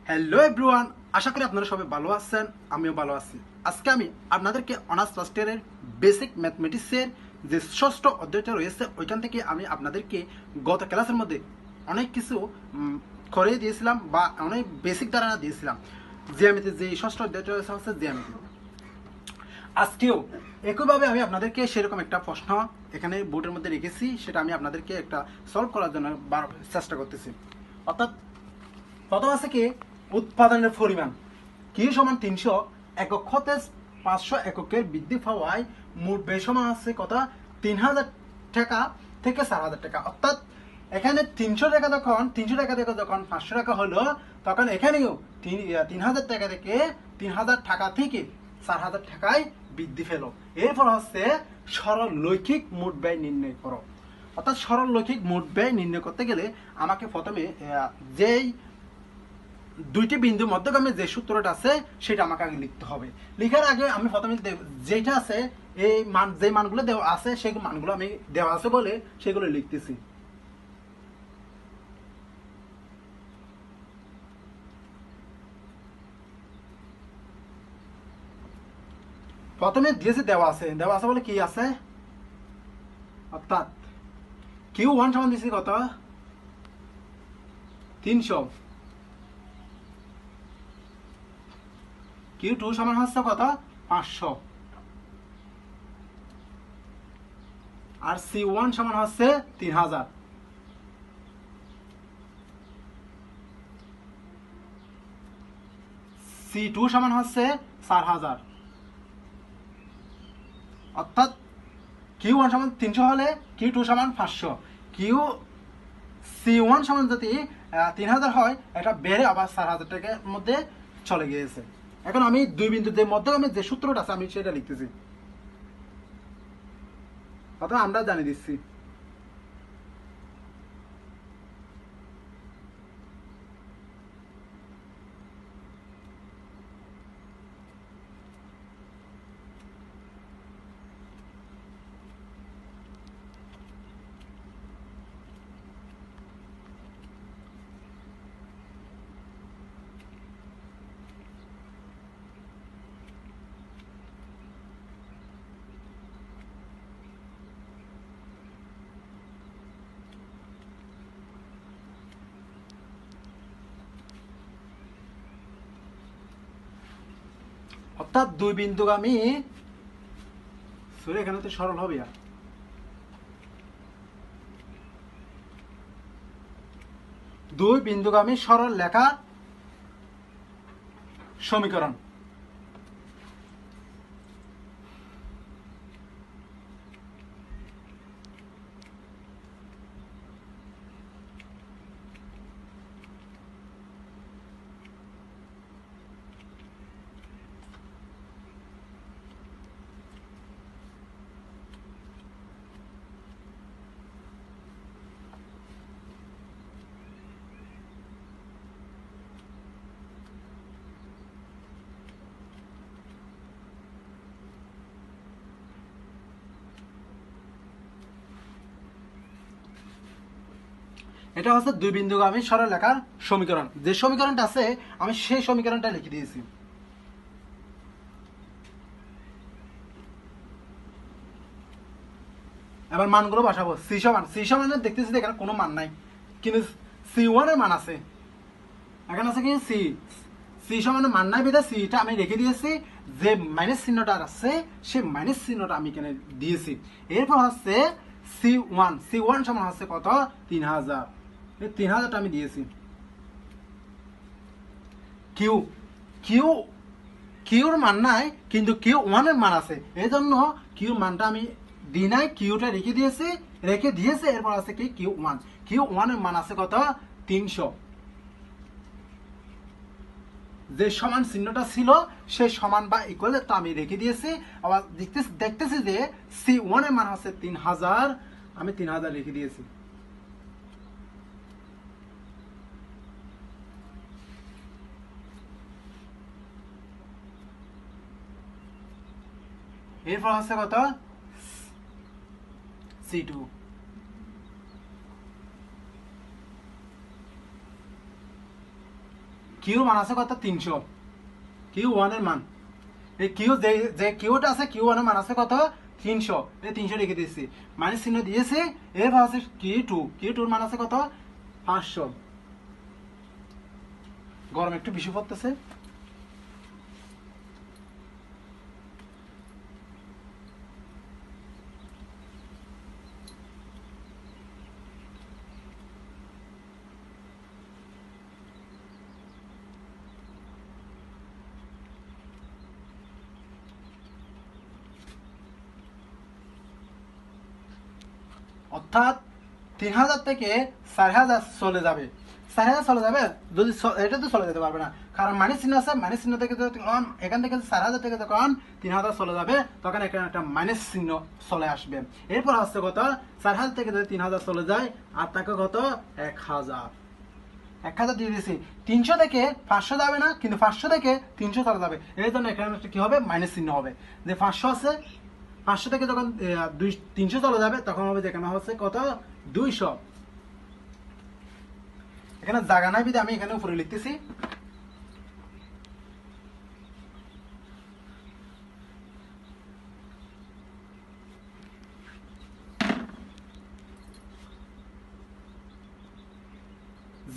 Hello everyone, আশা করি আপনারা সবাই ভালো আছেন। আমিও ভালো আছি। আজকে আমি আপনাদেরকে অনার্স ফার্স্ট ইয়ারের বেসিক ম্যাথমেটিক্সের যে ষষ্ঠ অধ্যায়টা রয়েছে ওইখান থেকে আমি আপনাদেরকে গত ক্লাসের মধ্যে অনেক কিছু করে দিয়েছিলাম বা অনেক বেসিক ধারণা দিয়েছিলাম। জ্যামিতি যে ষষ্ঠ অধ্যায়টা রয়েছে হচ্ছে জ্যামিতি। আজকেও একইভাবে আমি আপনাদেরকে সেরকম একটা প্রশ্ন এখানে বোর্ডের মধ্যে রেখেছি, সেটা আমি আপনাদেরকে একটা সলভ করার জন্য চেষ্টা করতেছি। অর্থাৎ প্রথম আছে কি উৎপাদনের পরিমাণ কি সমান 300 একক হতে 500 এককের বৃদ্ধি পাওয়ায় মোট ব্যয় সমান আছে কত 3000 টাকা থেকে 4000 টাকা। অর্থাৎ এখানে 300 টাকা থেকে যখন 500 টাকা হলো তখন এখানেও 3000 টাকা থেকে 3000 টাকা থেকে 4000 টাকায় বৃদ্ধি পেল। এরপর হচ্ছে সরল লৈখিক মোট ব্যয় নির্ণয় করো। অর্থাৎ সরল লৈখিক মোট ব্যয় নির্ণয় করতে গেলে আমাকে প্রথমে যেই দুইটি বিন্দুর মধ্যগামী যে সূত্রটা আছে সেটা আমাকে আগে লিখতে হবে। লিখার আগে আমি প্রথমে যেটা আছে এই মান যে মানগুলো দেওয়া আছে সেই মানগুলো আমি দেওয়া আছে বলে সেগুলো লিখতেছি। প্রথমে দিয়েছে দেওয়া আছে বলে কি আছে, অর্থাৎ Q1 সমান দিয়েছি কত 300, Q2 সমান হচ্ছে কত 500 আর C1 সমান হচ্ছে 3000। C2 সমান হচ্ছে 4000। অর্থাৎ Q1 সমান 300 হলে Q2 সমান 500, C1 সমান যদি 3000 হয়, এটা বেড়ে আবার 4000 টাকার মধ্যে চলে গিয়েছে। এখন আমি দুই বিন্দুর যে মধ্যগামী যে সূত্রটা আছে আমি সেটা লিখতেছি। প্রথমে আমরা জানিয়ে দিচ্ছি। অর্থাৎ দুই বিন্দুগামী সরি এখানে তো সরল হবে আর দুই বিন্দুগামী সরল লেখা সমীকরণ। এটা হচ্ছে দুই বিন্দুগামী সরল লেখার সমীকরণ। যে সমীকরণটা আছে আমি সেই সমীকরণটা লিখে দিয়েছি। এবার মানগুলো বসাবো। সি সমানের দেখতেছি এখানে কোনো মান নাই, কিন্তু C1 এর মান আছে। এখানে আছে কি সি সমানের মান নাই বেঁধে সিটা আমি রেখে দিয়েছি। যে মাইনাস চিহ্নটা আছে সেই মাইনাস চিহ্নটা আমি এখানে দিয়েছি। এরপর হচ্ছে C1 সমান হচ্ছে কত 3000, এই 3000টা আমি দিয়েছি। কিউ কিউ কিউর মান নাই কিন্তু Q1 এর মান আছে, এই জন্য কিউর মানটা আমি দিই নাই, কিউটা রেখে দিয়েছে। এরপর আছে কি Q1 এর মান আছে কত 300। যে সমান চিহ্নটা ছিল সেই সমান বা ইকুয়াল তো আমি রেখে দিয়েছি। আবার দেখতেছি যে C1 এর মান হচ্ছে 3000, আমি 3000 রেখে দিয়েছি। এরপর হচ্ছে কত C2। কিউ মান আছে কত 300, কিউ ওয়ানের মান, এই কিউ যে কিউটা আছে কিউ ওয়ানের মান আছে কত 300, এই 300 রেখে দিয়েছি, মাইনাস চিহ্ন দিয়েছি। এরপর আছে কিউ টুর মান আছে কত 500। গরম একটু বেশি পড়তেছে। অর্থাৎ 3000 থেকে 4000 চলে যাবে, 4000 চলে যাবে। যদি এটা তো চলে যেতে পারবে না, কারণ মাইনাস চিহ্ন আছে, মাইনাস চিহ্ন থেকে যখন এখান থেকে 4000 থেকে যখন 3000 চলে যাবে তখন এখানে একটা মাইনাস চিহ্ন চলে আসবে। এরপর আসছে কত 4000 থেকে যদি 3000 চলে যায় আর তাকে কত 1000 দিয়ে দিয়েছি। 300 থেকে 500 যাবে না, কিন্তু 500 থেকে 300 চলে যাবে, এই জন্য এখানে কি হবে মাইনাস চিহ্ন হবে। যে 500 আছে, 500 থেকে যখন 300 চলে যাবে তখন হবে যেখানে হচ্ছে কত 200। এখানে জায়গা নাই বিধে আমি এখানে উপরে লিখতেছি।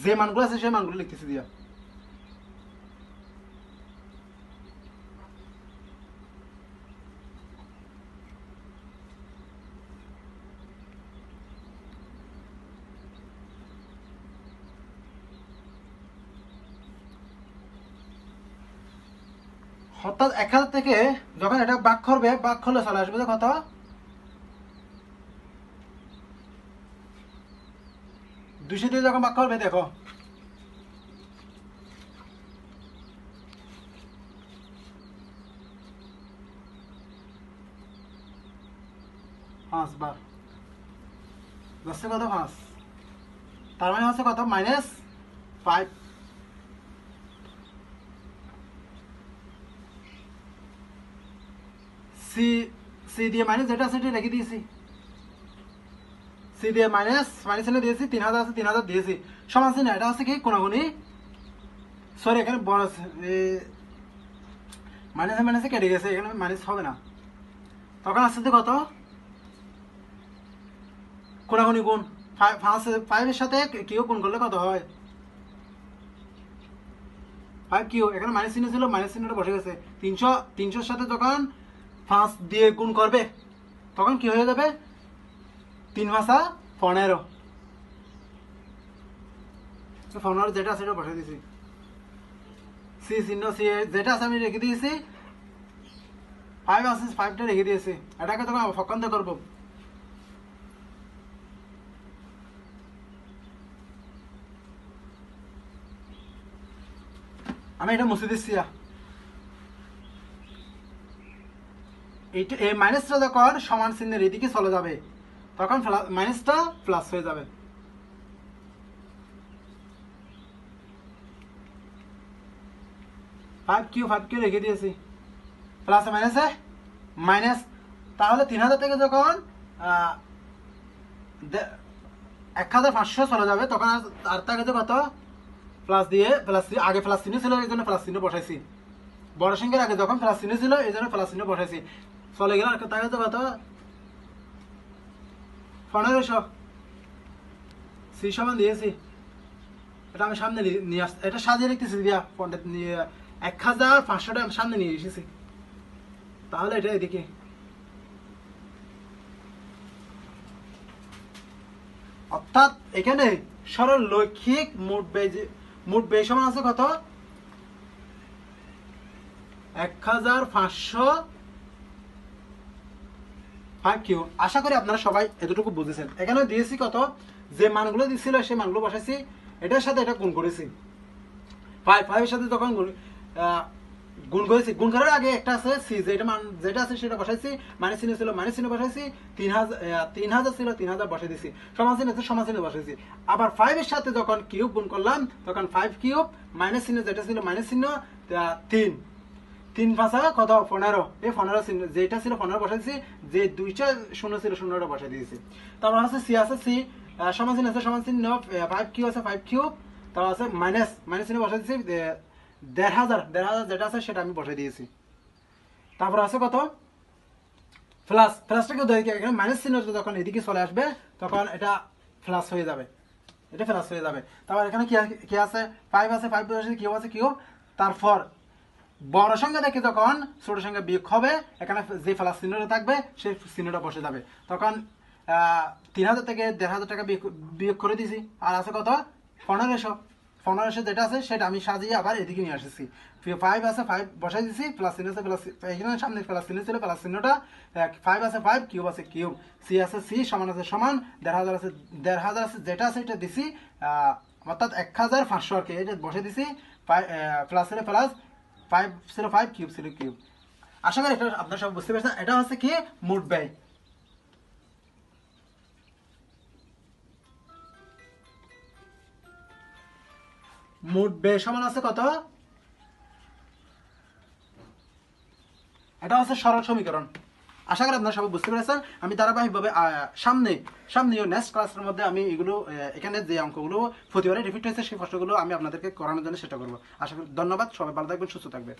যে মানগুলো আছে সেই মানগুলো লিখতেছি দিয়া। অর্থাৎ 1000 থেকে যখন এটা ভাগ করবে, ভাগ করলে চলে আসবে কত 200 দিয়ে যখন ভাগ করবে দেখো পাঁচ বার যাচ্ছে কত 5, তার মানে হচ্ছে কত -5। সি দিয়ে মাইনাস যেটা আছে সেটা রেখে দিয়েছি, সি দিয়ে মাইনাস চিহ্ন দিয়েছি, 3000 আছে 3000 দিয়েছি, সমান চিহ্ন এটা আছে কি কোনাগুনি, সরি এখানে বড় মাইনাসে কেটে গেছে, এখানে মাইনাস হবে না। তখন আসছে কত কোনাগুনি গুণ 5 এর সাথে কিউ গুণ করলে কত হয় 5 কিউ, এখানে মাইনাস চিহ্ন ছিল, মাইনাস চিহ্নটা বসে গেছে। 300 সাথে যখন 5 দিয়ে গুণ করবে তখন কি হয়ে যাবে 3 ভাষা 15, 15 যেটা আছে সেটা বসে দিয়েছি। সি চিহ্ন সি যেটা আছে আমি রেখে দিয়েছি, 5 আছে 5টা রেখে দিয়েছি। এটাকে তখন ফকান্ত করবো, আমি এটা মুছে দিচ্ছি। এই মাইনাসটা যখন সমান চিহ্নের এদিকে চলে যাবে তখন মাইনাসটা প্লাস হয়ে যাবে। ফাইভ কিউ রেখে দিয়েছি, প্লাস মাইনাসে মাইনাস। তাহলে 3000 থেকে যখন 1500 চলে যাবে তখন আর তার কাছে কত প্লাস দিয়ে আগে প্লাস চিহ্ন ছিল এই জন্য প্লাস চিহ্ন বসাইছি, বড় সংখ্যার আগে যখন প্লাস চিহ্ন ছিল এই জন্য প্লাস চিহ্ন বসাইছি। চলে গেল তার কাছে কত 1500, সি সমান দিয়েছি। এটা আমি সামনে নিয়ে আসছি, এটা সাজিয়ে রেখেছি দিয়া 1500টা আমি সামনে নিয়ে এসেছি। তাহলে এটা এদিকে অর্থাৎ এখানে সরল লৈখিক মোট ব্যয় সমান আছে কত 1505 কিউ। আশা করি আপনারা সবাই এতটুকু বুঝেছেন। এখানে দিয়েছি কত যে মানগুলো দিয়েছিল সেই মানগুলো বসাইছি, এটার সাথে এটা গুণ করেছি, 5 এর সাথে যখন গুণ করেছি, গুণ করার আগে একটা আছে সি যেটা আছে সেটা বসাইছি, মাইনাস চিহ্ন ছিল মাইনাস চিহ্ন বসাইছি, 3000 ছিল 3000 বসাই দিছি, সমান চিহ্ন আছে সমান চিহ্ন বসাইছি। আবার 5 এর সাথে যখন কিউব গুণ করলাম তখন 5 কিউব মাইনাস চিহ্ন যেটা ছিল মাইনাস চিহ্ন 3 ভাষা কত 15, এই 15 চিহ্ন যেটা ছিল 15 বসাইছি, যে দুইটা শূন্য ছিল শূন্যটা বসাই দিয়েছি। তারপর আছে সি সমান চিহ্ন আছে সমান চিহ্ন 5 কিউ আছে 5 কিউব তাও আছে মাইনাস চিহ্ন বসাই দিয়েছি 1,500 যেটা আছে সেটা আমি বসাই দিয়েছি। তারপর আছে কত প্লাসটাকে এখানে মাইনাস চিহ্ন যখন এদিকে চলে আসবে তখন এটা প্লাস হয়ে যাবে, এটা প্লাস হয়ে যাবে। তারপর এখানে কি আছে 5 আছে, 5 বসে কিউব আছে কিউব। তারপর বড় সংখ্যা দেখে যখন ছোট সংখ্যা বিয়োগ হবে এখানে যে প্লাস চিহ্নটা থাকবে সেই চিহ্নটা বসে যাবে। তখন 3,000 থেকে 1,500 টাকা বিয়োগ করে দিছি। আর আছে কত 1500 যেটা আছে সেটা আমি সাজিয়ে আবার এদিকে নিয়ে আসছি। 5 আছে 5 বসাই দিছি, প্লাস চিহ্ন আছে প্লাস, এখানে সামনে প্লাস চিহ্ন ছিল, প্লাস চিহ্নটা 5 আছে 5, কিউব আছে কিউব, সি আছে সি, সমান আছে সমান, 1,500 আছে 1,500 আছে যেটা আছে এটা দিছি, অর্থাৎ 1,500 আর কি এটা বসে দিছি। প্লাস ছিল প্লাস, 5 ছিল 5, কিউব ছিল কিউব। আশা করি এটা আপনারা সব বুঝতে পারছেন। এটা হচ্ছে কি মোট ব্যয়। মোট ব্যয় সমান আছে কত, এটা হচ্ছে সরল সমীকরণ। আশা করি আপনারা সবাই বুঝতে পেরেছেন। আমি ধারাবাহিকভাবে সামনে নেক্সট ক্লাসের মধ্যে আমি এগুলো এখানে যে অঙ্কগুলো প্রতিবারে রিপিট হয়েছে সেই প্রশ্নগুলো আমি আপনাদেরকে করানোর জন্য চেষ্টা করবো। আশা করি ধন্যবাদ, সবাই ভালো থাকবেন, সুস্থ থাকবেন।